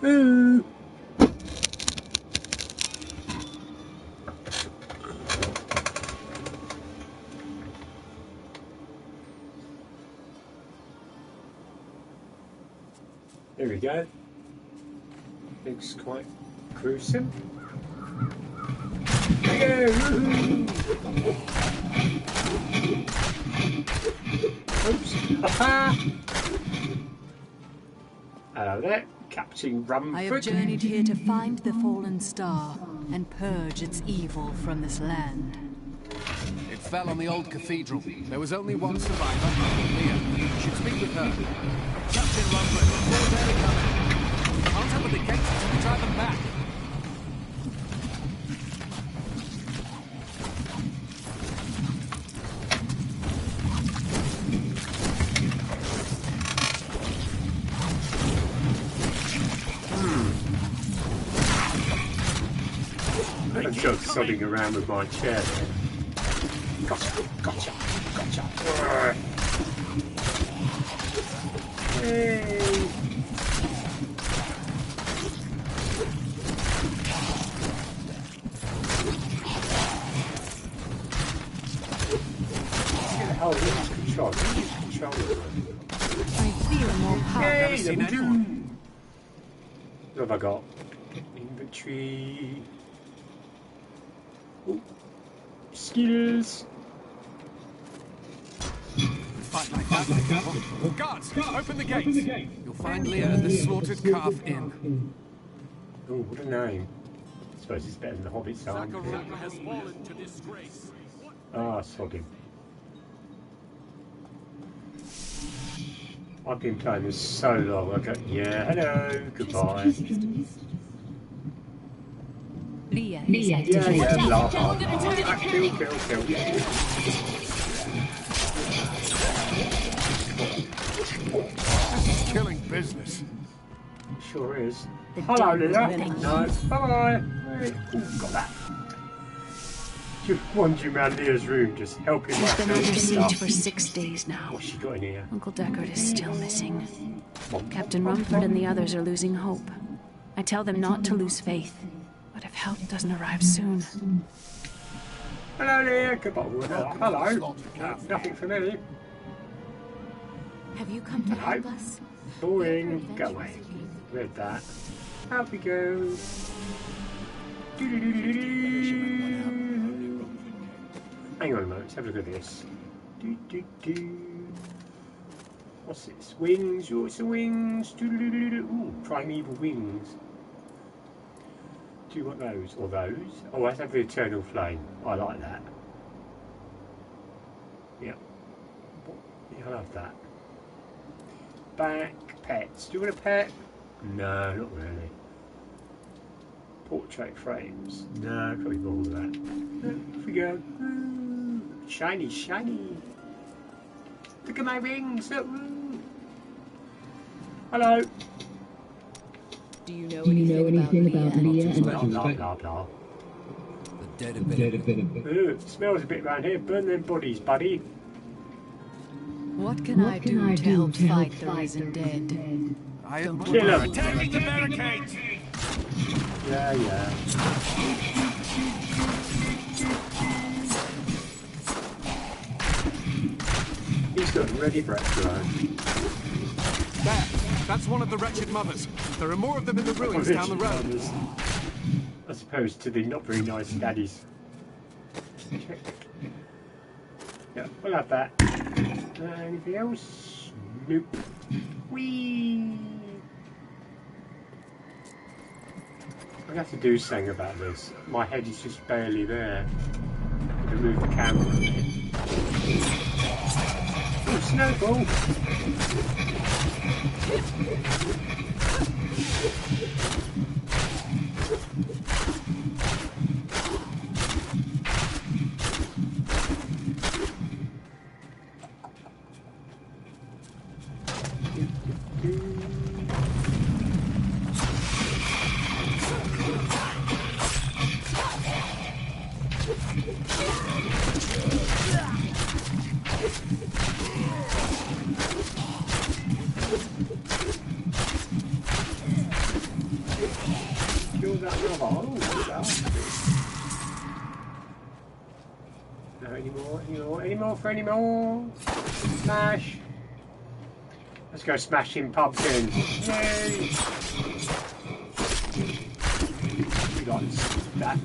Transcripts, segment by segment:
Ooh. There we go. Looks quite gruesome. There we go. Oops. Ha-ha. Hello there, Captain Rumford. I have journeyed here to find the fallen star and purge its evil from this land. It fell on the old cathedral. There was only one survivor, Leah. You should speak with her. Captain Rumford, more there coming. We can't open the gates until we drive them back. I'm just sodding around with my chair there. Gotcha, gotcha, gotcha. Hey. Get the hell of this control. I feel more power. Hey, what have I got? Inventory. Ooh. Skills. Fight like that. Guards, open the gates. You'll find Leah at the Slaughtered Calf Inn. Oh, what a name. I suppose it's better than the Hobbit's Arm. has fallen to disgrace. Ah, sod him. I've been playing this so long. I go, yeah, hello, goodbye. Leah. Yeah, laugh. Kill. This is killing business. Sure is. Hello, Leah. No, bye-bye. Hey. Ooh, got that. Just wandering around Leah's room, just helping She's been under siege stuff. for 6 days now. What's she got in here? Uncle Deckard is still missing. Captain Rumford and the others are losing hope. I tell them not to lose faith, but if help doesn't arrive soon... Hello, Leah. Goodbye. Hello. Nothing for me. Have you come to help us? Boring. Go away. Read that. Out we go. Hang on a moment. Let's have a look at this. What's this? Wings. Oh, it's the wings. Ooh, primeval wings. Do you want those or those? Oh, let's have the eternal flame. I like that. Yep. Yeah, I love that. Back pets. Do you want a pet? No, not really. Portrait frames. No, can't be bothered with that. Off we go. Ooh, shiny, shiny. Look at my wings. Ooh. Hello. Do you know anything about Leah and Blah, blah. The dead have been. Ooh, it smells a bit around here. Burn them bodies, buddy. What can I do to help fight the risen dead? I am Kill 'em. attacking the barricades. Yeah. He's got ready for it, That's one of the wretched mothers. There are more of them in the ruins down the road. As opposed to the not very nice daddies. Yeah, we'll have that. Anything else? Nope. Whee! I'm going to have to do something about this. My head is just barely there. I'm going to move the camera a bit. Oh, snowball! that another? Oh, no, any more for any more? Smash! Let's go smashing pumpkins. Yay! We got that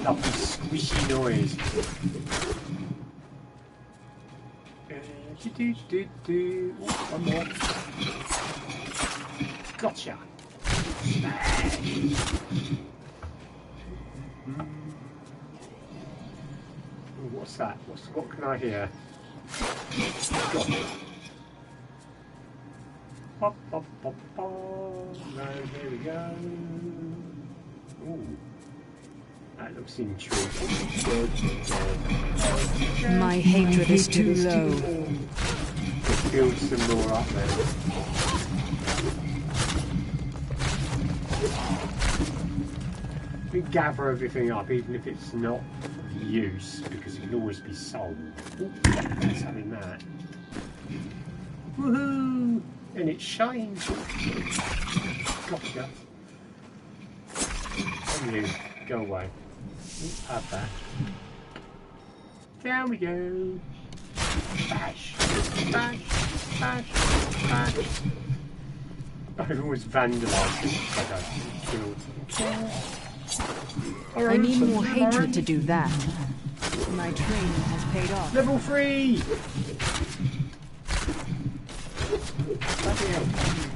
lovely squishy noise. Ooh, one more. Gotcha. Smash. Ooh, what's that? What can I hear? Gotcha. Pop, pop, pop, pop. No, there we go. Ooh. That looks intriguing. My hatred is too low. Let's build some more up there. We gather everything up, even if it's not for use, because it can always be sold. Ooh, that's having that. Woohoo! And it shines. Gotcha. And you, go away. Have that. Down we go. Bash, bash, bash, bash. I've always vandalised it. I need more hatred to do that. My training has paid off. Level 3! Bloody hell,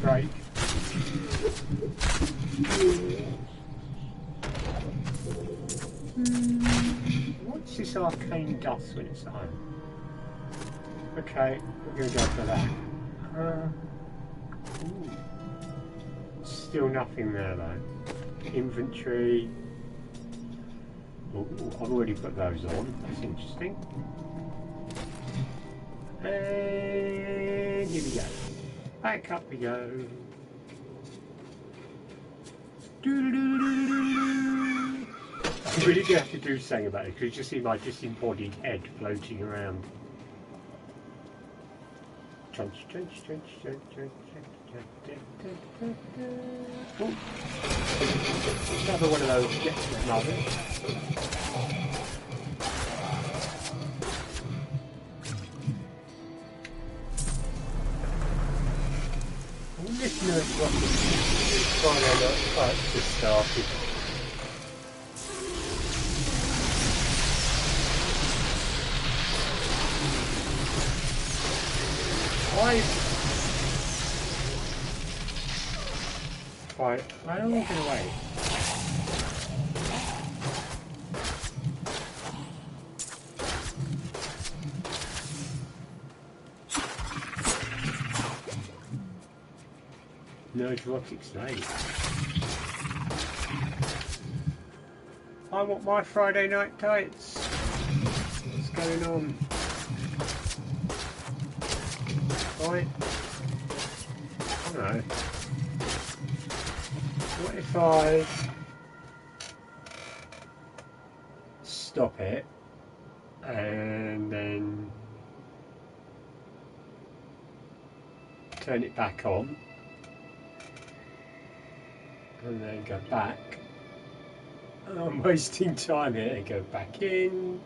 break. What's this arcane dust when it's on? Okay, we're going to go for that. Ooh. Still nothing there though. Inventory. Ooh, I've already put those on. That's interesting. And here we go. Back up we go. I'm really going to have to do something about it because you just see my disembodied head floating around. Trench, trench, trench, trench, trench, trench, trench. Another one of those gets another. This nerd rocket is trying to look like it's just started. Right, I don't walk away. No robotics late. I want my Friday night tights. What's going on? Right. I don't know. What if I stop it and then turn it back on and then go back? I'm wasting time here and go back in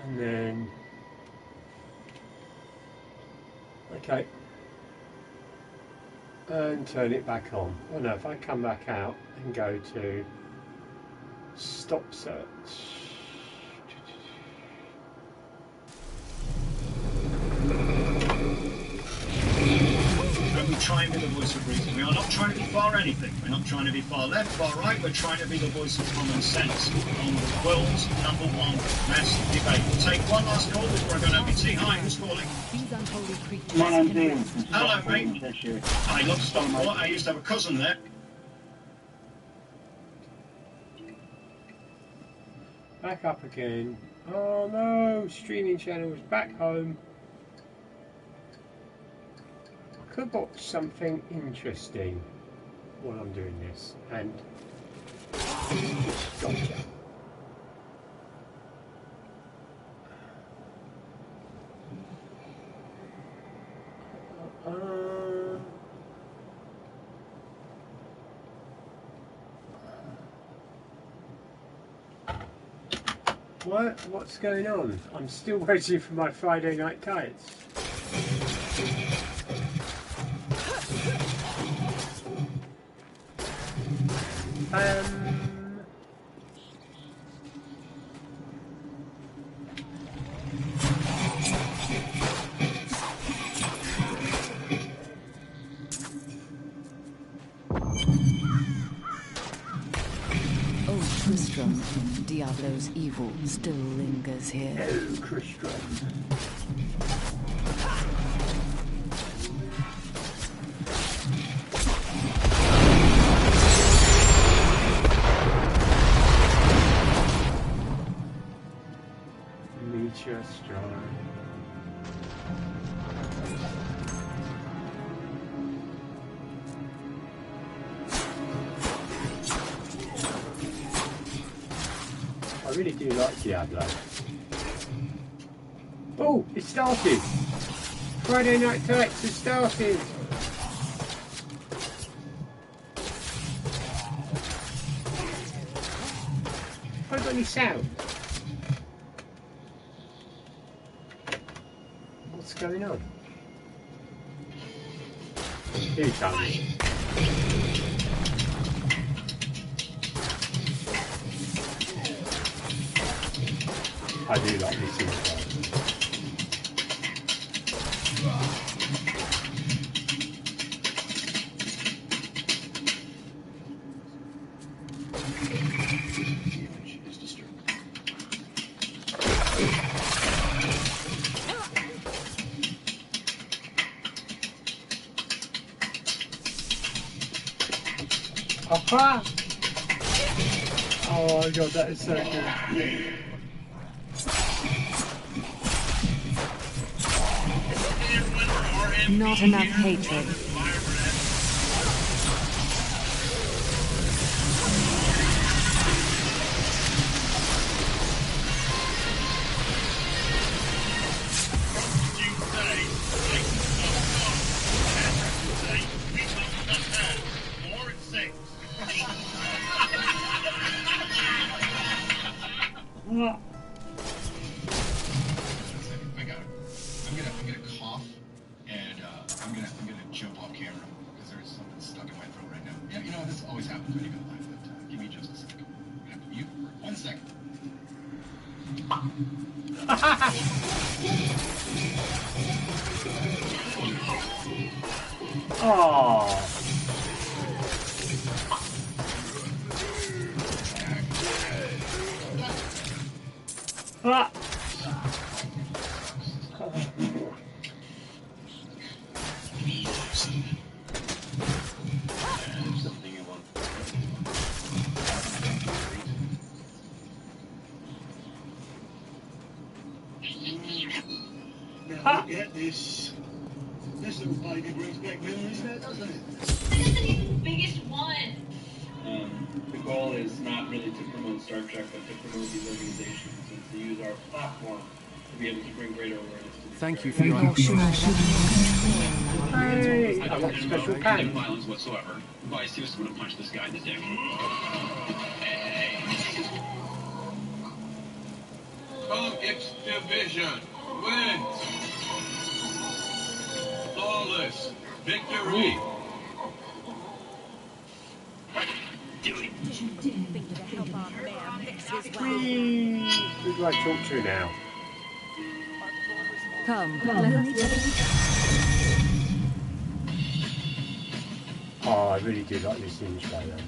and then okay, and turn it back on. Oh no, if I come back out and go to stop search. Don't be trying to be the voice of reason. We are not trying to be far anything. We're not trying to be far left, far right. We're trying to be the voice of common sense on the world's #1 mass debate. We'll take one last call before I go to MBT. Hi, who's calling? My name's Ian. Hello, mate. I love Stockport. I used to have a cousin there. Back up again. Oh no, streaming channels back home. I could watch something interesting while I'm doing this and gotcha. What? What's going on? I'm still waiting for my Friday night tights. Diablo's evil still lingers here. Oh, Christian. Nature strong. I really do like Diablo. Oh, it started! Friday Night Tights has started! Have I got any sound? What's going on? Here he comes. I do like this intro. Aha! Oh my god, that is so good. Not enough hatred. Oh. Ah. Get this. This little baby brings back memories now, doesn't it? This is the biggest one. The goal is not really to promote Star Trek, but to promote these organizations and to use our platform to be able to bring greater awareness to these. Thank you for your Hey, I got a special pen. Violence whatsoever. But I seriously would have punched this guy in the dick. X Division wins. Flawless victory. Who do I talk to now? Come, let me take you. Oh, I really do like this intro though.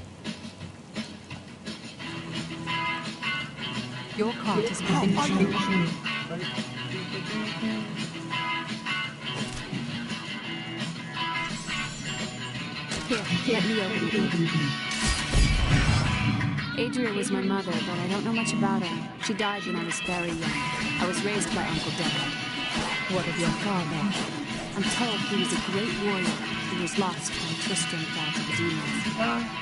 Your cart has been finished. Here, let me open it. Adria was my mother, but I don't know much about her. She died when I was very young. I was raised by Uncle Deckard. What of your father? I'm told he was a great warrior who was lost when Tristram fell to the demons.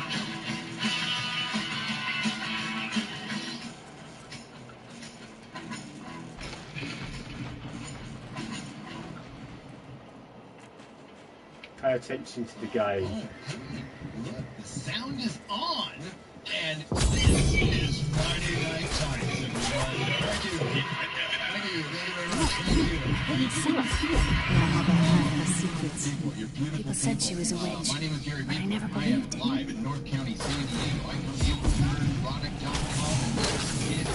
Pay attention to the game. Look, the sound is on. And this is Friday Night Times, everyone. Thank you. Thank you very, very much. Thank you. My mother had her secrets. People said she was a witch, My name is Gary but I never I am believed it. live in North County, San Diego. I come to you from miranda1967act's.com, and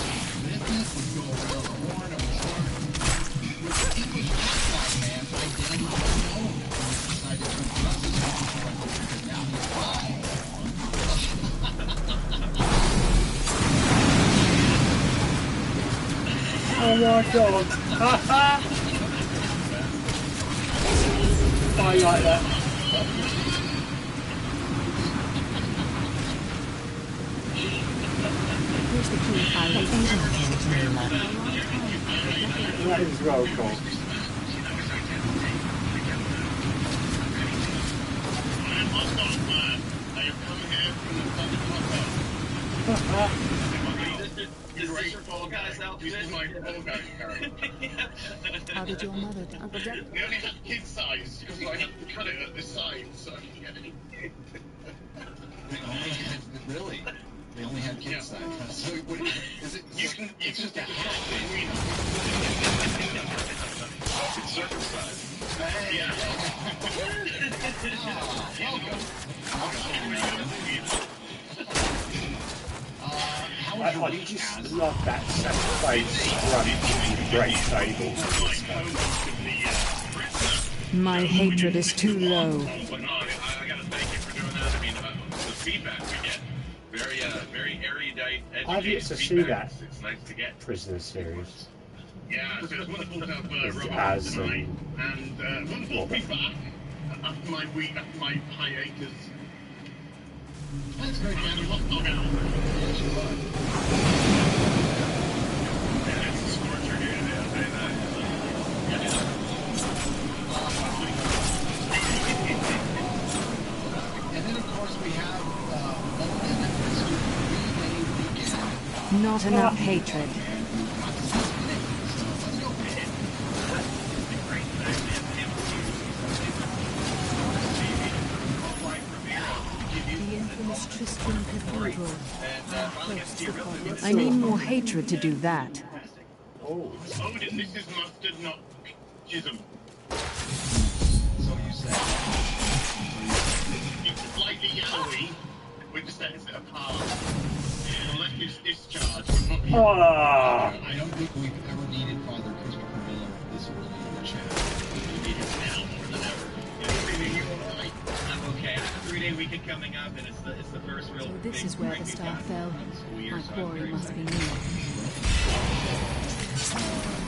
business would go around the horn of the storm. With the English housewife man, I didn't know. He decided to address his girlfriend because now he's alive. Oh my god. I like that. Here's the key. That is roll call. Is this your Fall Guys outfit? This is my Fall Guys character. How did your mother, Uncle Jack? We only have kid size, so I have to cut it at this side so I can get it. Really? They only have kid size. So what, is it? It's just a hat thing. It's circumcised. Yeah. I just love that sacrifice front great table. My hatred is too low. I gotta thank you for doing that. I mean, the feedback we get, very erudite, educated I've yet to see feedback. that It's nice to get. Prisoner series. Yeah, so it's wonderful to have Robert As, tonight, and wonderful to be back after my week, after my hiatus. That's great, man. Let's talk out. Yeah, it's a scorcher here today, I'll tell you that. And then, of course, we have Open Mr. 3-Day Weekend. Not enough hatred. I need more hatred to do that. Oh. Odin, this is mustard, not jism. So you say. It's slightly yellowy, which sets it apart. Unless it's discharged. Ah. I don't think we've ever needed Father Christopher Miller this early in the chat. We need him now more than ever. Are you alright? I'm okay. I have a 3-day weekend coming up, and it's the first real. So this is where the star fell. My quarry must be new.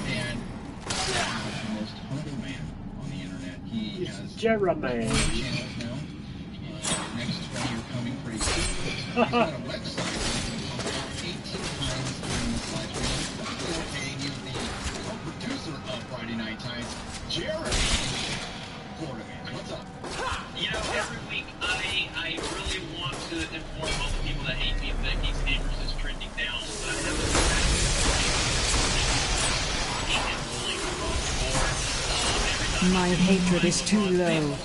And the most humble man on the internet. He has Jeremy. channels now. Next 20 are coming pretty soon. He's got a website that 18 times during this live stream. We're paying you the co-producer of Friday Night Times, Jeremy. Florida man, what's up? You know, every week I really want to inform all the people that hate me that Geeks Gamers is trending down. But I have My hatred is too low.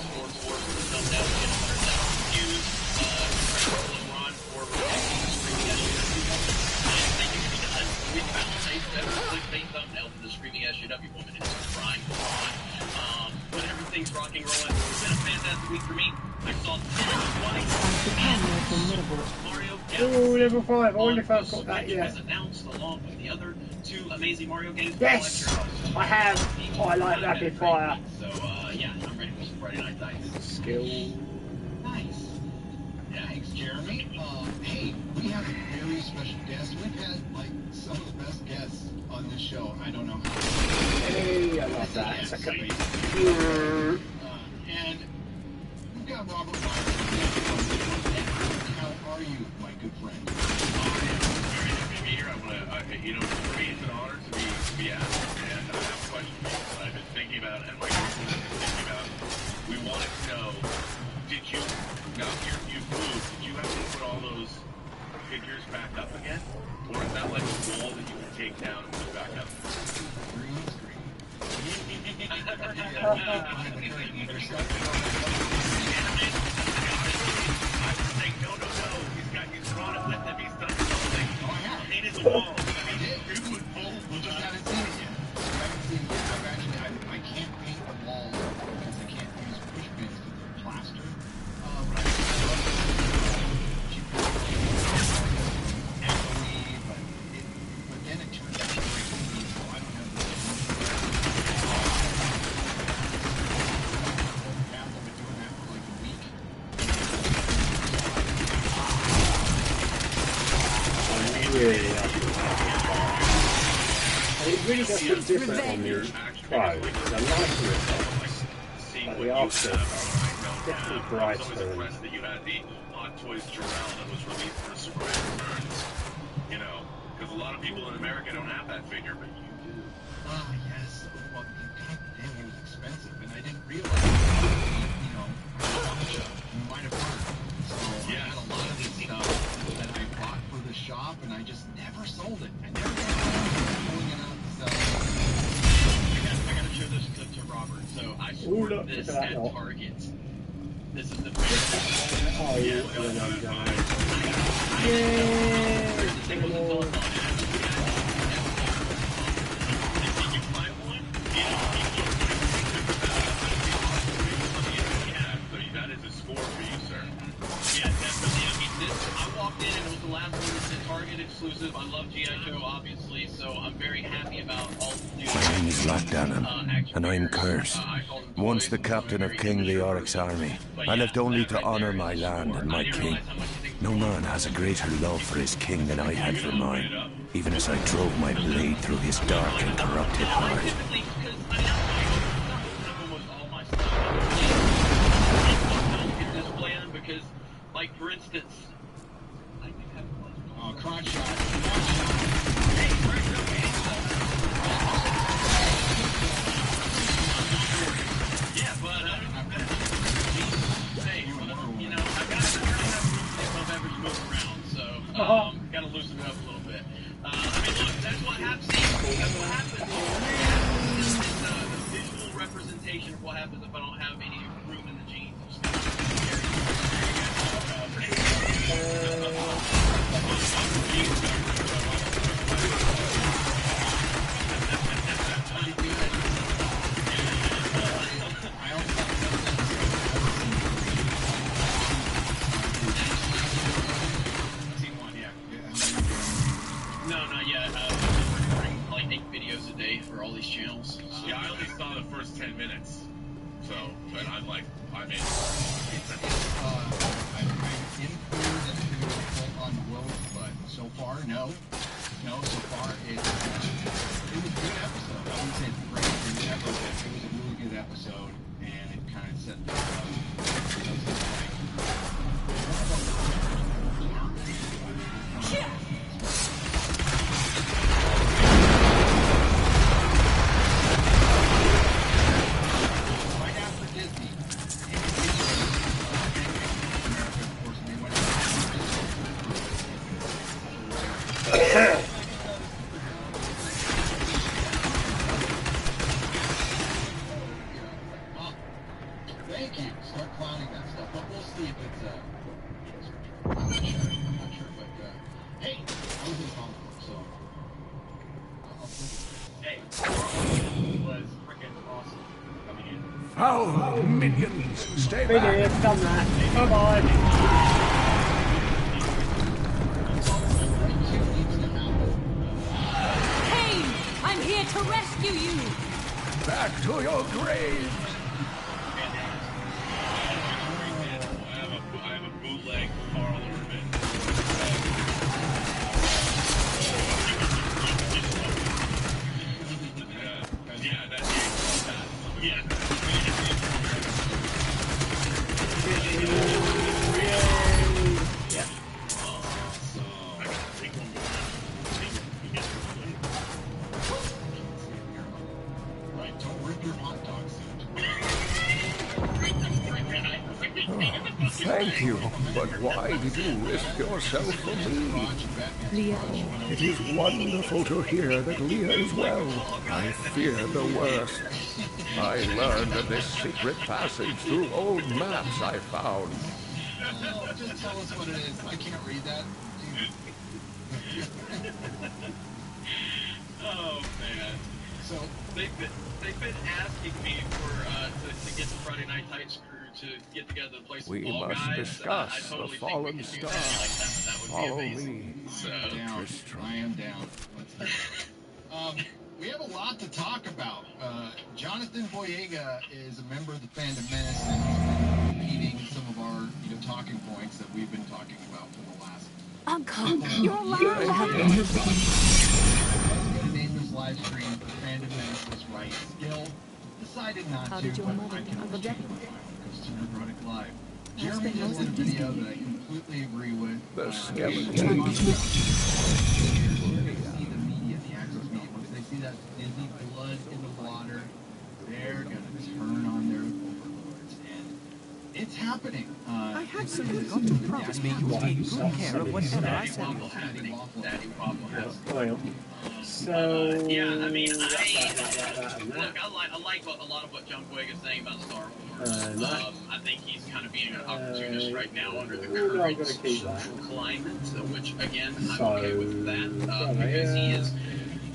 But everything's rocking, rolling. It's been a fantastic week for me. I saw twice. I've become more formidable. Mario Oh, level 5. I wonder if I've got that Switch yet. was announced along with the other 2 amazing Mario games. Yes! I have. Oh, I like Rapid Fire. So, yeah, I'm ready for some Friday Night Lights. Skill. Nice. Yeah, thanks, Jeremy. Hey, we have a very special guest. We've had, like, some of the best guests on this show. I don't know how. Hey, I love that. It's like a... And we've got Robert Myers. How are you, my good friend? I am very happy to be here. You know, for me, it's an honor to be asked, and I have a question for you that I've been thinking about, and my girlfriend has been thinking about. We wanted to know, did you, now you've moved, did you have to put all those figures back up again? Or is that like a wall that you can take down and put back up? Green screen. I was saying, no, he's brought it with him. really and it really does look different on the Pro. The lighting effects, like the after, definitely brighter. I was always impressed that you had the Hot Toys Jor-El that was released for Superman Returns. You know, because a lot of people in America don't have that figure, but you do. Ah, yes. Well, goddamn, it was expensive, and I didn't realize, you know, how much you might have heard. So I had a lot of this stuff that I bought for the shop, and I just never sold it. I never got around to pulling it out and selling it. I gotta show this clip to Robert. So I scored this at Target. This is the Oh, yeah, that is a score for you, sir. Yeah, definitely. I mean, this, I walked in and it was the last one that's a Target exclusive. I love G.I. Joe, obviously, so I'm very happy about all the new. My name is Lockdown, and I'm cursed. Once the captain of King Leoric's army, I lived only to honor my land and my king. No man has a greater love for his king than I had for mine, even as I drove my blade through his dark and corrupted heart. Because, like, for instance, oh, crotch shot. Hey, yeah, but, hey, you know, I've got to have above average move around, so, got to loosen it up a little bit. I mean, look, that's what happens. That's what happens. It's the visual representation of what happens if I don't have any room in the jeans. No, not yet. We're recording like 8 videos a day for all these channels. Yeah, I only saw the first 10 minutes. So, but I'm like, I mean, I'm inferred that it's going to go full on woke, but so far, no. No, so far, it was a good episode. I wouldn't say it's a great episode. It was a really good episode, and it kind of set the Thank you. Start clowning that stuff. But we'll see if it's I'm not sure. But hey, I was in Hong Kong, so Hey, was freaking awesome coming in. Foul minions, stay back. We've done that. Come on. Kane, I'm here to rescue you. Back to your graves. I have a bootleg Carl Urban. Yeah, that's yeah. right, don't rip your hot dogs. Thank you, but why did you risk yourself for me? Leah. It is wonderful to hear that Leah is well. I feared the worst. I learned of this secret passage through old maps I found. Just tell us what it is. I can't read that. Oh man. So they've been asking me for to get the Friday Night Tights crew to get together and play some We Fall must Guys. discuss I totally the fallen think we star. can do that like that. That would Follow be amazing. me. So, I am down. We have a lot to talk about. Jonathan Boyega is a member of the Phantom Menace, and he's been repeating some of our talking points that we've been talking about for the last You're alive! Name this live stream Random Menace was right. Skill decided not to. How did your mother and Uncle Deputy? Goes to Neurotic Live. Jeremy just did a video that I completely agree with. The skeleton. See the media, the access media. Once they see that Disney blood in the water, they're gonna turn on their overlords, and it's happening. I have someone got to promise me you will take good care of whatever I send you. So yeah, I mean, look, I like a lot of what John Boyega is saying about Star Wars. I think he's kind of being an opportunist right now under the current climate, which again, I'm okay with that because he is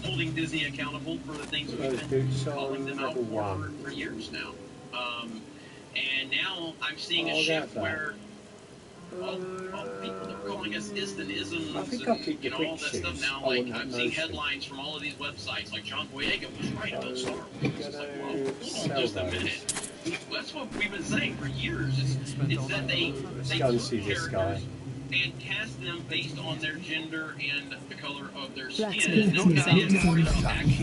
holding Disney accountable for the things we've been calling them out for years now. And now I'm seeing a shift where all people are calling us isms and all that stuff now. Like I'm seeing headlines from all of these websites, like John Boyega was right about Star Wars. It's like, whoa, hold on just a minute. That's what we've been saying for years. It's that they take characters and cast them based on their gender and the color of their skin. And no actually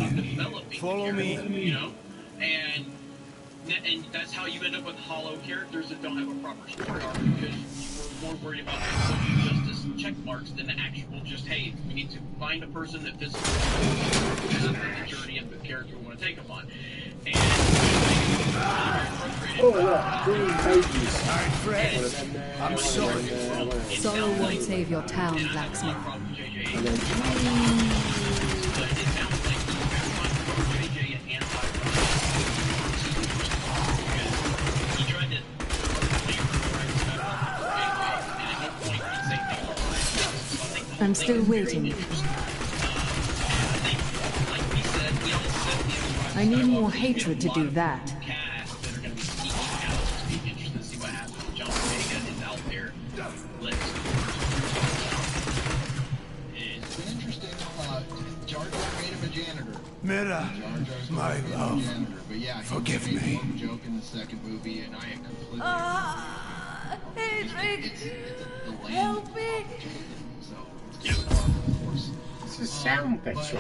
developing Follow me. You know, and that's how you end up with hollow characters that don't have a proper story arc because you were more worried about the social justice check marks than the actual just, hey, we need to find a person that fits the journey of the character we want to take them on. And I'm sorry. Sorrow won't save your town, blacksmith. I'm still waiting. I need more hatred to do that. Mira, my love, forgive me. Joke in the second movie, and I am completely. Hatred! Help me! It's a sound picture.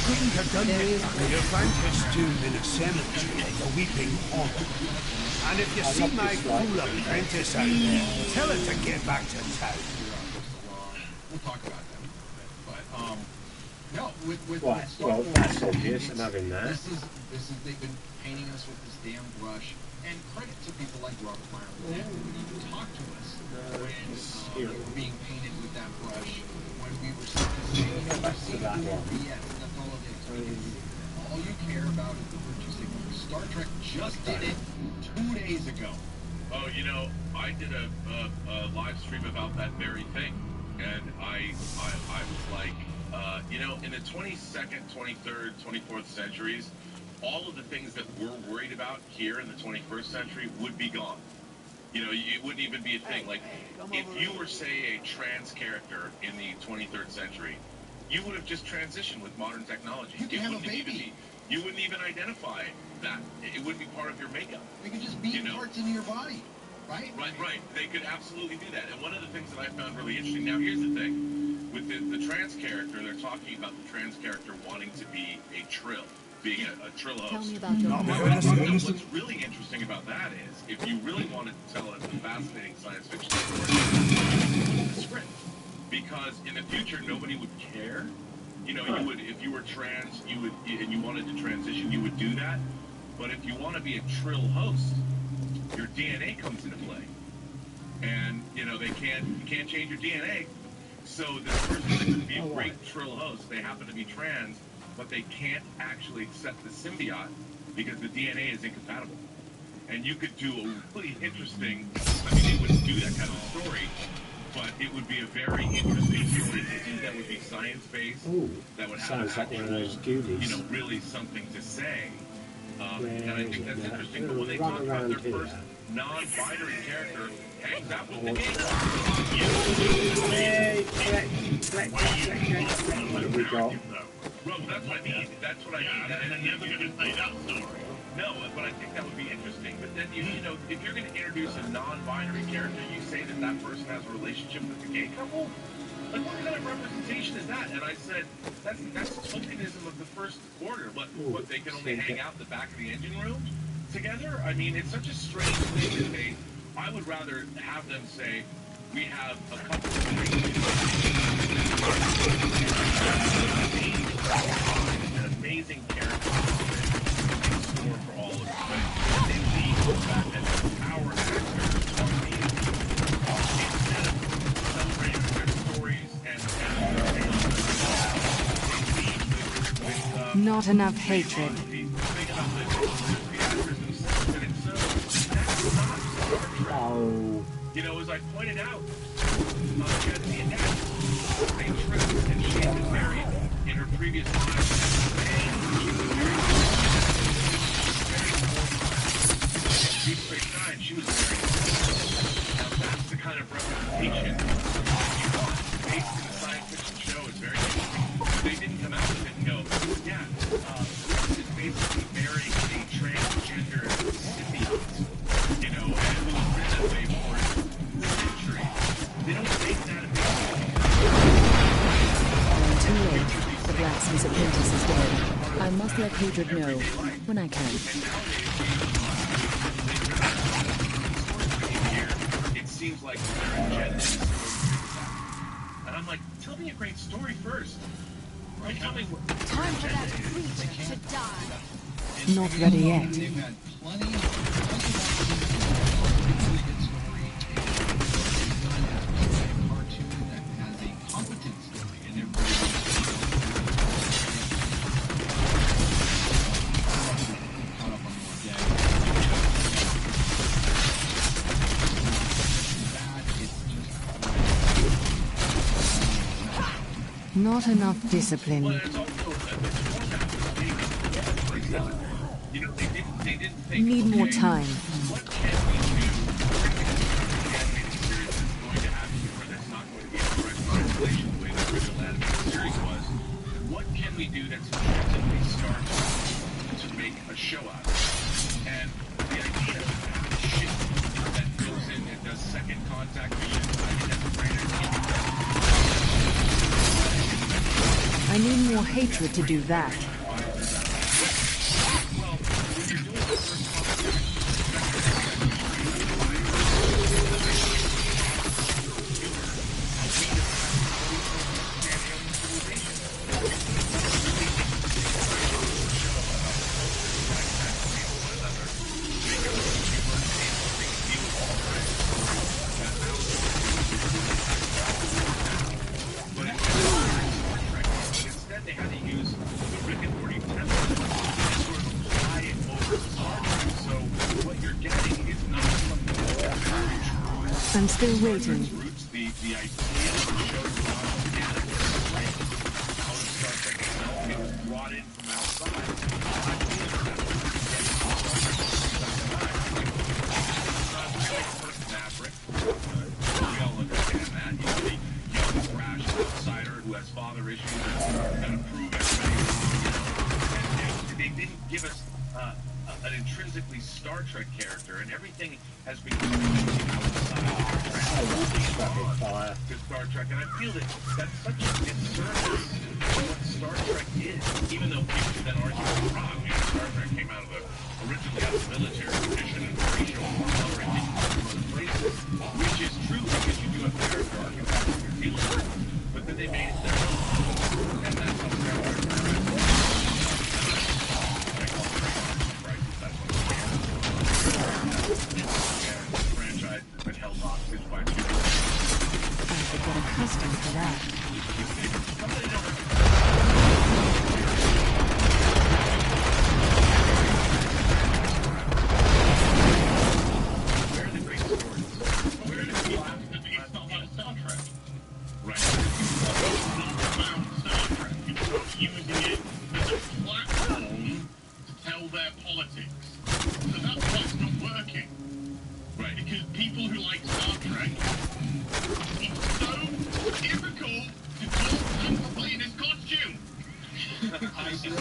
Couldn't have done it. You'll find her tomb in a cemetery, the Weeping Hollow. And if you see my fool apprentice out there, tell her to get back to town. We'll talk about that, but no, with well, that's obvious. I'm having that. This is they've been painting us with this damn brush, and credit to people like Robert Meyer who would even talk to us when we were being painted with that brush, when we were saying, BS. That's all it is. All you care about is the virtue signal. Star Trek just did it 2 days ago. Oh, you know, I did a live stream about that very thing, and I was like, you know, in the 22nd, 23rd, 24th centuries, all of the things that we're worried about here in the 21st century would be gone. You know, it wouldn't even be a thing. Like, if you were, say, a trans character in the 23rd century, you would have just transitioned with modern technology. You can have a baby. You wouldn't even identify that. It wouldn't be part of your makeup. They could just beat parts into your body, right? Right. They could absolutely do that. And one of the things that I found really interesting, now here's the thing. With the trans character, they're talking about the trans character wanting to be a trill, being a trill host. Tell me about your What's really interesting about that is, if you really wanted to tell a fascinating science fiction story, the script. Because in the future, nobody would care. You know, you would, if you were trans, you would, and you wanted to transition, you would do that. But if you want to be a trill host, your DNA comes into play. And, you know, you can't change your DNA. So the person that could be a great trill host, they happen to be trans, but they can't actually accept the symbiote because the DNA is incompatible. And you could do a really interesting, I mean, they wouldn't do that kind of story, but it would be a very interesting story to do that would be science-based, that would have actual, you know, really something to say. And I think that's interesting. But when they talk about their first non-binary character hangs out with the gay What have we got? Well, that's what I mean. That's what I mean. And they're never going to say that story. No, but I think that would be interesting. But then, you know, if you're going to introduce a non-binary character, you say that that person has a relationship with the gay couple? Like, what kind of representation is that? And I said, that's tokenism of the first order. What they can only hang out in the back of the engine room together? I mean, it's such a strange thing to say. I would rather have them say, we have a couple of an amazing character in store for all of us. But they leave the fact that our actors are being instead of celebrating their stories and Not enough hatred. Oh. You know, as I pointed out, Jesse and Nat, they tripped and she had been married in her previous life. She was married. Now that's the kind of representation you want. Based in a science fiction show is very interesting. They didn't come out with it and go, yeah, Bruce is basically marrying a transgender symbiote, you know, and who's been that way for centuries. They don't make that a big deal. Too late. The blacksmith's apprentice is dead. I must let hatred know when I can. It seems like they're in Jen. And I'm like, tell me a great story first. Right? Tell me what. Time for that creature to die. Not ready yet. They've had plenty of cartoon that has a competent story and Not enough discipline. Need more time. What can we do? What can we do that's effectively start to make a show out of it? And the idea of having shit that goes in and does second contact, I think that's a great idea. I need more hatred to do that. I'm still waiting. They didn't give us an intrinsically Star Trek character, and everything has been to Star Trek, and I feel that that's such a disservice to what Star Trek is, even though people then argue it's wrong. You know, Star Trek came out of originally out of the military tradition and racial everything from other places, which is true because you do have character arc and that's what you're dealing with. But then they made it their own, and that's how Star Trek franchise has been held hostage by people. I should get accustomed to that. Where are the great stories? Where are the people that it's not about Star Trek? Right. It's about Star Trek. It's not using it as a platform to tell their politics. So that's what's not working. Right. Because people who like Star Trek, it's so difficult to talk sensibly in this context. Hey,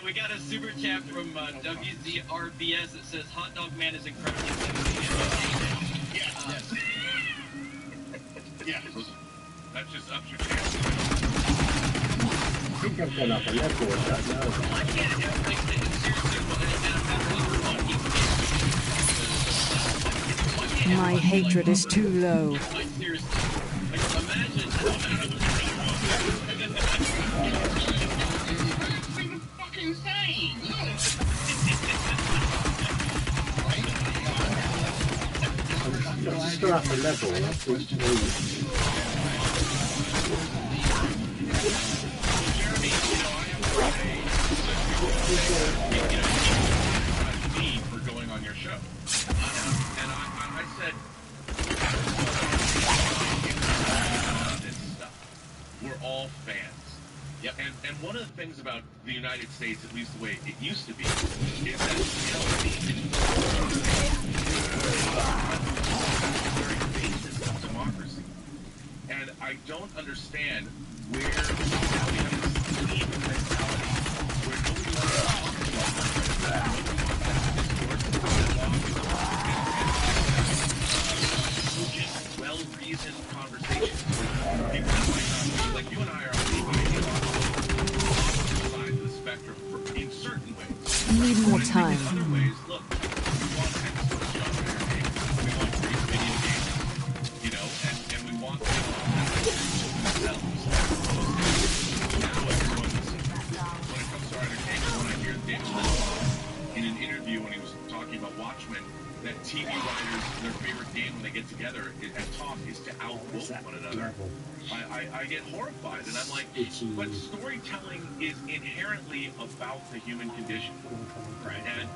we got a super chat from WZRBS that says Hot Dog Man is incredibly sexy. Yes. Yeah, that just ups your chance. I think I've gone up a level with that now. I can't seriously, My hatred is too low. like seriously, like imagine. Fucking insane! I'm just going up a level. That's what me for going on your show. And I said, this stuff. We're all fans. Yep. And one of the things about the United States, at least the way it used to be, is that very basis of democracy. And I don't understand where now we have this deep mentality where nobody wants to talk about well-reasoned conversations with people that might not be, like you and I are on the opposite sides of the spectrum in certain ways. Need more time. In other ways, look, we want excellent genre entertainment. We want great video games, you know, and we want people themselves. Now everyone's, when it comes to our entertainment, when I hear David in an interview when he was talking about Watchmen, that TV writers, their favorite game when they get together and talk is to outvote one another. I get horrified, and I'm like, but storytelling is inherently about the human condition. Right. And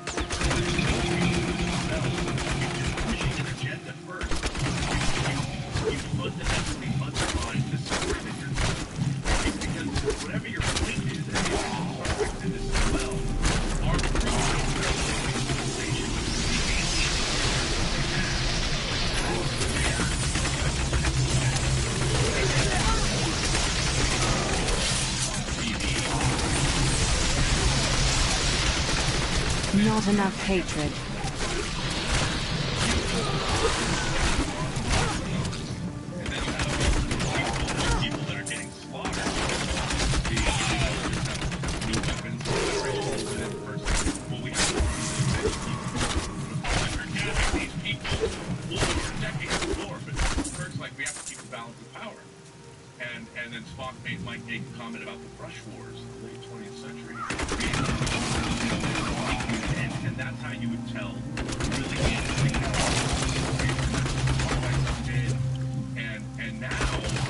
pushing an agenda first, you fundamentally undermine the story that you're telling. Because whatever your point is, and this as well, our Not enough hatred. people that are getting slaughtered. New weapons, well, we have these people for decades of war, but first, like, we have to keep a balance of power. And then Spock might make a comment about the brush wars in the late 20th century. And that's how you would tell really interesting and now it's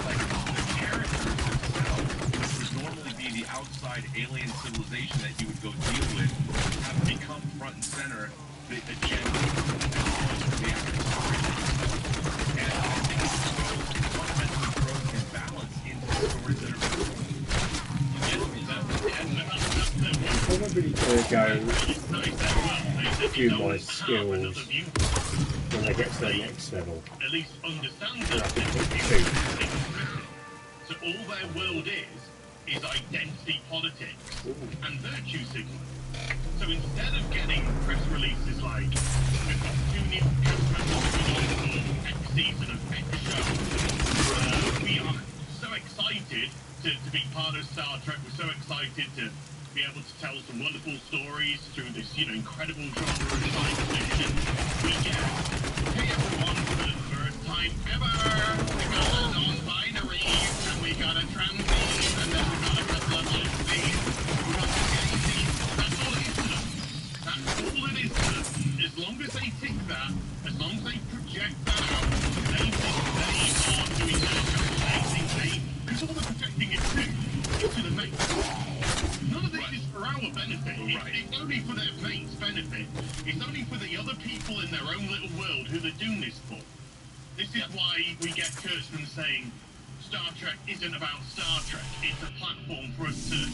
like the characters themselves would normally be the outside alien civilization that you would go deal with have become front and center the agenda of the actual story. And I think it's fundamentally broken balance into the stories that are probably to go view my skills when I get to the next level. At least understand that. So all their world is identity politics and virtue signaling. So instead of getting press releases like, we've got 2 new cast members for X season of X show, we are so excited to be part of Star Trek. We're so excited to be able to tell some wonderful stories through this, incredible genre of science fiction. We get, hey everyone, for the first time ever, we got a non-binary, and we got a trans theme, and then we got a couple of lesbians, we got a gay theme. That's all it is to them. That's all it is to them. As long as they tick that, as long as they project that out, they think they are doing their job. They think because all they're projecting it to the mates. None of this is for our benefit. It's only for their mates' benefit. It's only for the other people in their own little world who they're doing this for. This is why we get Kurtzman saying Star Trek isn't about Star Trek. It's a platform for us to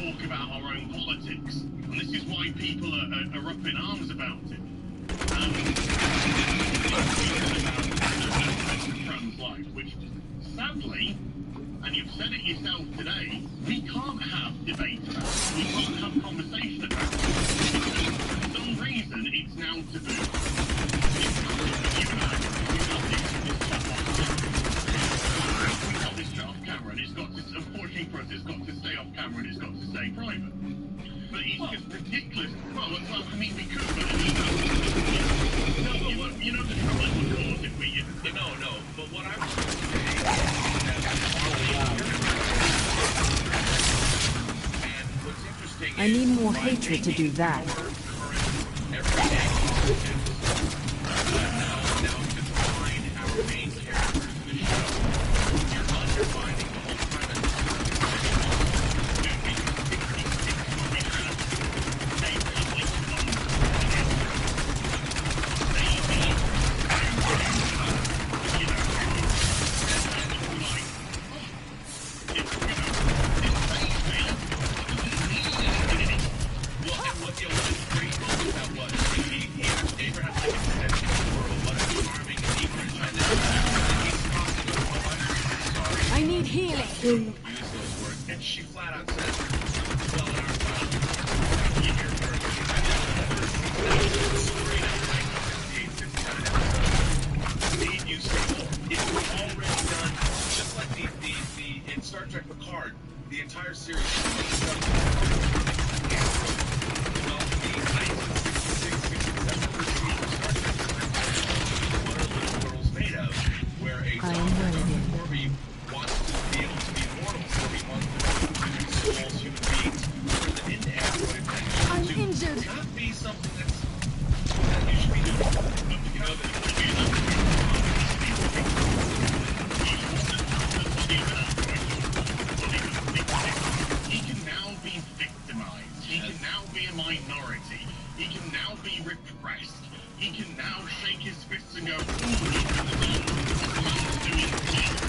talk about our own politics. And this is why people are up in arms about it. trans life, which sadly, and you've said it yourself today, we can't have debate about it. We can't have conversation about it. For some reason, it's now taboo. We've got this chat off camera, and it's got to, unfortunately for us, it's got to stay off camera and it's got to stay private. But it's just ridiculous. Well, I mean, we could, but you know the trouble it would cause if we... No, but what I was going to say is and what's interesting I need more hatred to do that. Now to define our main characters in the show, you're undermining the whole premise. I need healing. Use those words, and she flat out says, well, in our time, you hear her. Need you say more. It was already done, just like in Star Trek Picard, the entire series. I'm injured. Not be something that you should be doing. But you know that he can now be victimized. He can now be a minority. He can now be repressed. He can now shake his fists and go, ooh, look at the man doing things.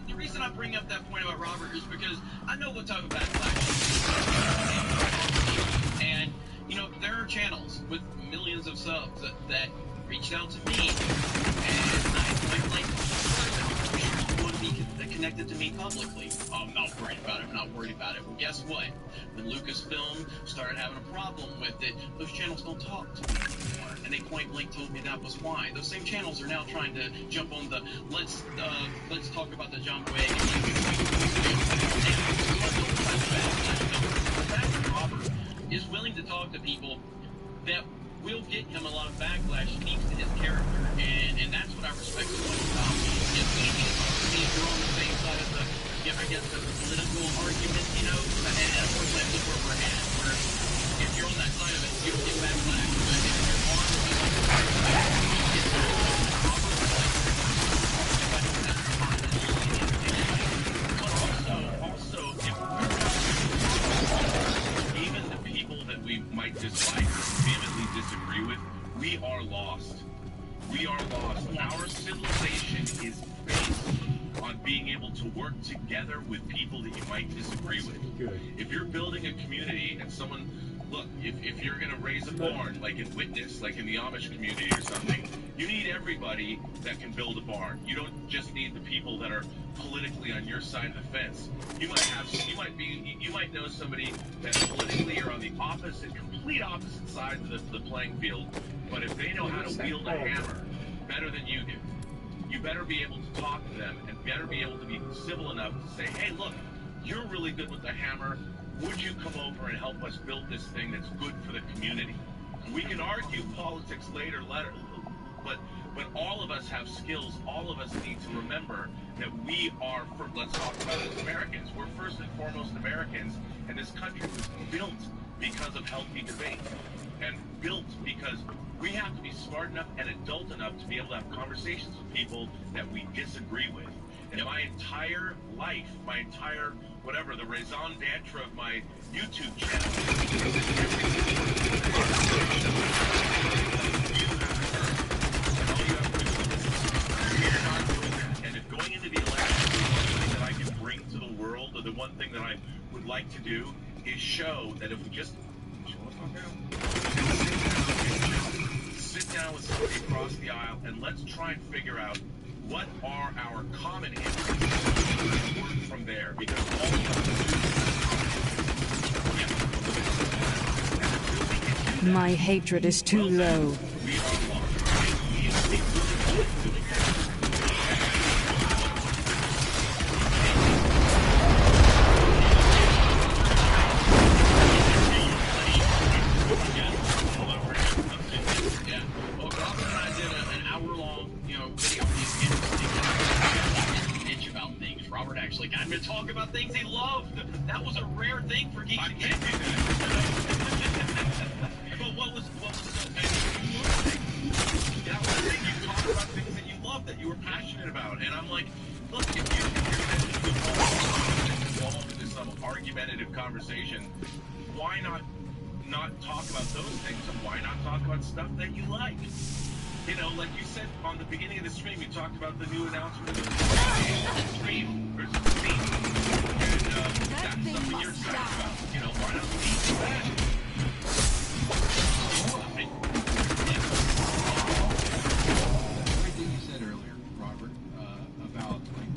The reason I bring up that point about Robert is because I know what type of backlash. And, you know, there are channels with millions of subs that reached out to me, and I like want to be connected to me publicly. I'm not worried about it. I'm not worried about it. Well, guess what? When Lucasfilm started having a problem with it, those channels don't talk to me anymore, and they point blank told me that was why. Those same channels are now trying to jump on the let's talk about the John Boyega. Robert is willing to talk to people that will get him a lot of backlash speaks to his character, and that's what I respect so much about him. If you're on the same side of the, I guess, the political argument, you know, and of course that's where we're at, where if you're on that side of it, you get backlash, but if you're on the also, if even the people that we might dislike or vehemently disagree with, we are lost. We are lost. Our civilization is based on being able to work together with people that you might disagree with. Good. If you're building a community and someone, look, if you're going to raise a barn, like in Witness, like in the Amish community or something, you need everybody that can build a barn. You don't just need the people that are politically on your side of the fence. You might know somebody that politically are on the complete opposite sides of the playing field, but if they know how to wield a hammer better than you do, you better be able to talk to them and better be able to be civil enough to say, hey, look, you're really good with the hammer. Would you come over and help us build this thing that's good for the community? We can argue politics later, but all of us have skills. All of us need to remember that we are, let's talk about it as Americans. We're first and foremost Americans, and this country was built because of healthy debate. and built because we have to be smart enough and adult enough to be able to have conversations with people that we disagree with. And my entire life, my entire, whatever, the raison d'etre of my YouTube channel and if going into the election, the one thing that I can bring to the world, or the one thing that I would like to do, is show that if we just sit down with somebody across the aisle and let's try and figure out what are our common interests and work from there, because all of us My hatred is too low. Got him to talk about things he loved. That was a rare thing for geeks. I can't do that. But what was so amazing? That was the thing. You talk about things that you love, that you were passionate about. And I'm like, look, if you're involved in some argumentative conversation, why not talk about those things, and why not talk about stuff that you like? You know, like you said on the beginning of the stream, you talked about the new announcement of the stream versus Steam. And that's something you're excited about. You know, why not Steam do that? Everything you said earlier, Robert, about like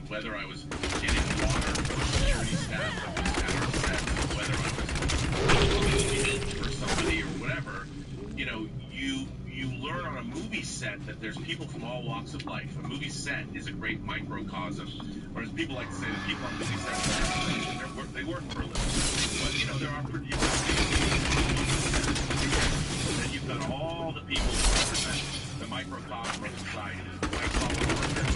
whether I was getting water for security staff that was at our set, whether I was meat for somebody or whatever, you know, you learn on a movie set that there's people from all walks of life. A movie set is a great microcosm, or as people like to say, the people on movie sets they work for a living. But you know, there are and you've got all the people that represent the microcosm of society. White-collar workers,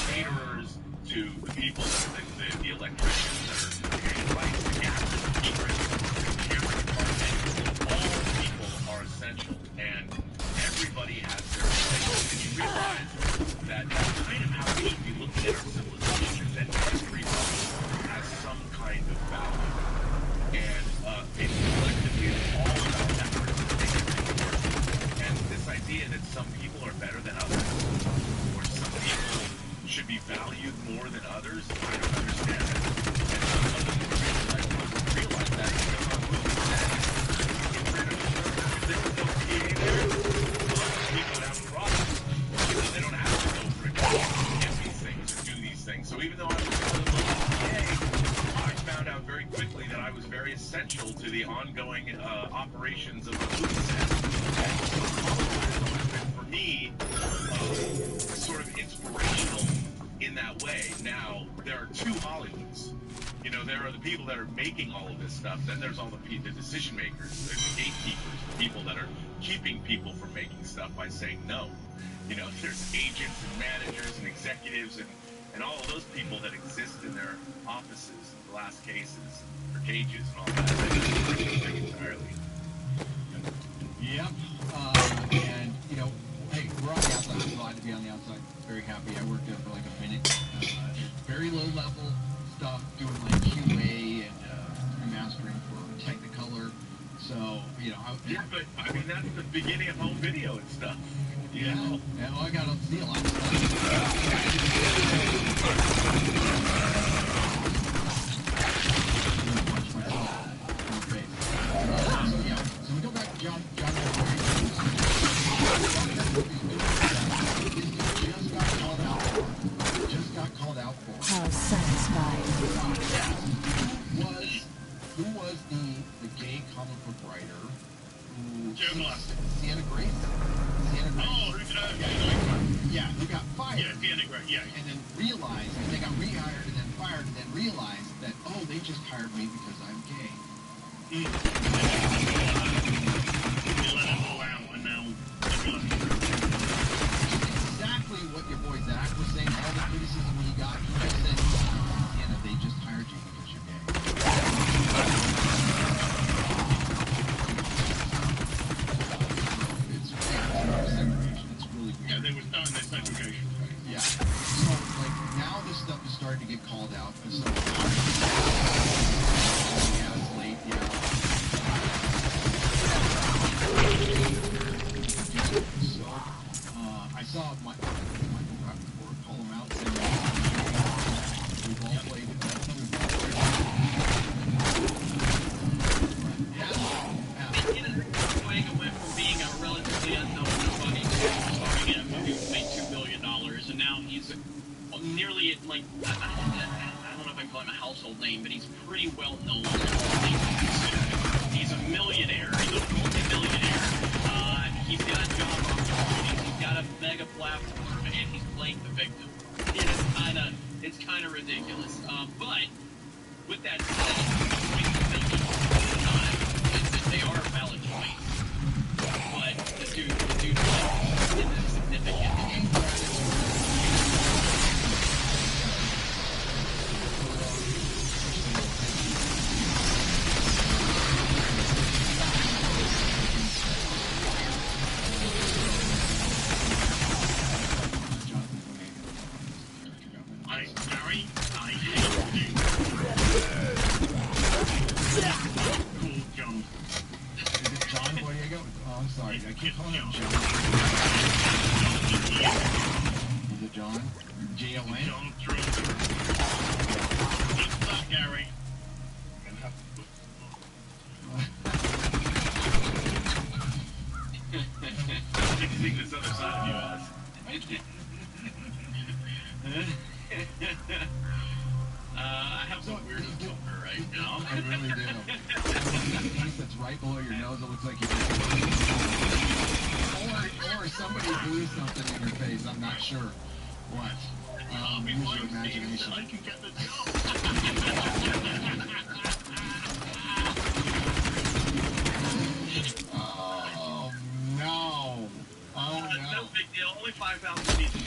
caterers, to the people that are the electricians that are paying lights, the gas, the heaters, the camera department. All people are essential, and everybody has their place. And you realize that that's kind of how we should be looking at our civilization, that everybody has some kind of value. And it's collectively all about that person to make everything work. And this idea that some people are better than others, or some people should be valued more than others, I don't understand it. And some of them realize that because on movie set, if there was no PA there, a lot of people would have a problem. You know, they don't have to go for it to get these things or do these things. So even though I was a little PA, I found out very quickly that I was very essential to the ongoing operations of the movie set. And so for me, sort of inspirational in that way. Now, there are two Hollywoods. You know, there are the people that are making all of this stuff. Then there's all the decision makers, the gatekeepers, the people that are keeping people from making stuff by saying no. You know, there's agents and managers and executives and all of those people that exist in their offices, in glass cases, or cages, and all that. That's a different thing entirely. Yep. And, you know, hey, we're on the outside. glad to be on the outside. Very happy. I worked there for like a minute. Very low level stuff, doing like QA and remastering for Technicolor. So, you know, yeah, but I mean that's the beginning of home video and stuff. Yeah. Well, I got to see a lot of stuff. So we go back to John just got called out for. How satisfying. Who was the gay comic book writer who Sienna Grace? Oh, yeah, who got fired. Yeah, Sienna Grace, yeah. And then realized, and they got rehired and then fired, and then realized that, oh, they just hired me because I'm gay. They let it go out, and now exactly what your boy Zach was saying, all the criticism he got, he just said, Sienna, they just hired you because you're gay. It's really weird. Yeah, they were starting that segregation. Yeah. So, like, now this stuff is starting to get called out. So, yeah, it's late, yeah. So, I saw Michael Rappaport call him out saying we've all played it. Went from being a relatively unknown nobody to starring in a movie that made $2 billion, and now he's nearly like I don't know if I can call him a household name, but he's pretty well known. He's a millionaire. He's a multi-millionaire. He's got job opportunities. He's got a mega platform, and he's playing the victim. It's kind of ridiculous. But with that said, they are valid points. But the dude is significant. Sorry, I keep calling him John. Is it John? J-O-N? John through. What's up, Gary? What do you think this other side of you has? I have some weird filter right now. I really do. The piece that's right below your nose, it looks like you or somebody blew something in your face. I'm not sure what. Use your imagination. I can get the Oh no! Oh no! No big deal. Only 5,000 pieces.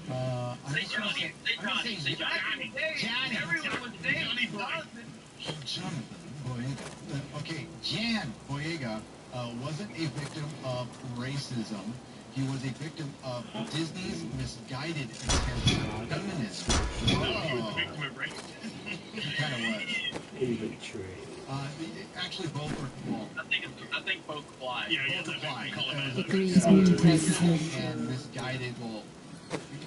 Johnny. Everyone was Jonathan Boyega. Okay, Jan Boyega wasn't a victim of racism. He was a victim of Disney's misguided intention of feminism. He was a victim of racism. He kind of was. Inventory. Actually, both were wrong. I think both apply. Yeah, Both apply. Agrees me to Racism and misguided, well,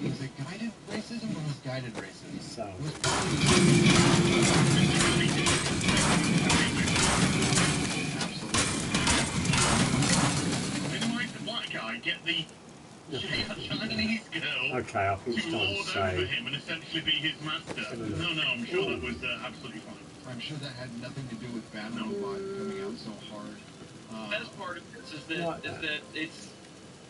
was it guided racism or misguided racism? So. It was probably I get the Chinese girl Okay, I think it's to time to lord say. over him and essentially be his master. No, I'm sure that was absolutely fine. I'm sure that had nothing to do with Batman coming out so hard. Best part of this is that it's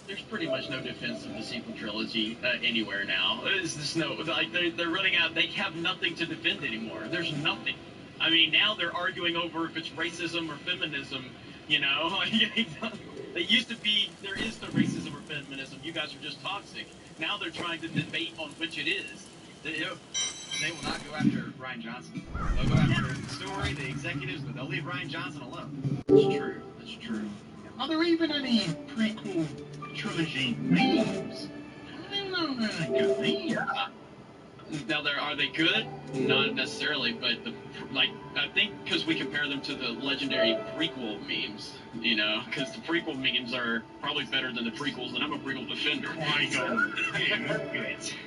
there's pretty much no defense of the sequel trilogy anywhere now. There's no like they're running out. They have nothing to defend anymore. There's nothing. I mean, now they're arguing over if it's racism or feminism. You know, there is no racism or feminism. You guys are just toxic. Now they're trying to debate on which it is. They will not go after Ryan Johnson. They'll go after the story, the executives, but they'll leave Ryan Johnson alone. That's true. That's true. Are there even any prequel trilogy memes? I don't know if they're good memes. Yeah. Now, are they good? Not necessarily, but I think because we compare them to the legendary prequel memes, you know, because the prequel memes are probably better than the prequels, and I'm a prequel defender. Qui-Gon.